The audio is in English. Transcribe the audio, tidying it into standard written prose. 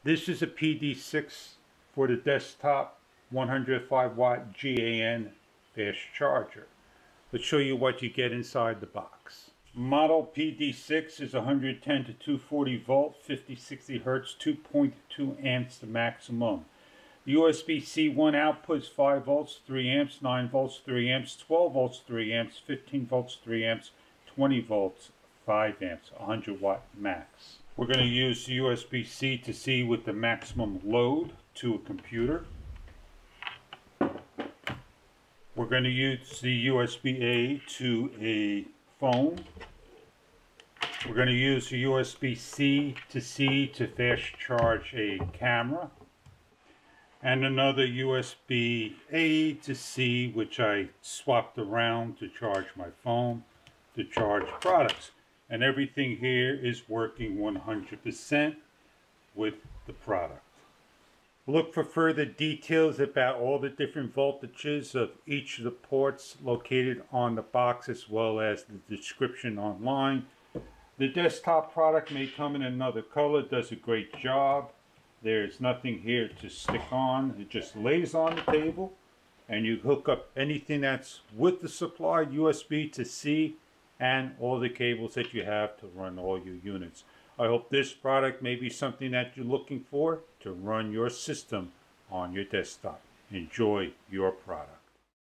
This is a PD6 for the desktop 105 watt GaN fast charger. Let's show you what you get inside the box. Model PD6 is 110 to 240 volt, 50-60 hertz, 2.2 amps the maximum. The USB-C 1 output is 5 volts, 3 amps, 9 volts, 3 amps, 12 volts, 3 amps, 15 volts, 3 amps, 20 volts, 5 amps, 100 watt max. We're going to use the USB-C to C with the maximum load to a computer. We're going to use the USB-A to a phone. We're going to use the USB-C to C to fast charge a camera. And another USB-A to C, which I swapped around to charge my phone, to charge products. And everything here is working 100% with the product. Look for further details about all the different voltages of each of the ports located on the box, as well as the description online. The desktop product may come in another color, does a great job. There's nothing here to stick on. It just lays on the table, and you hook up anything that's with the supplied USB to C and all the cables that you have to run all your units. I hope this product may be something that you're looking for to run your system on your desktop. Enjoy your product.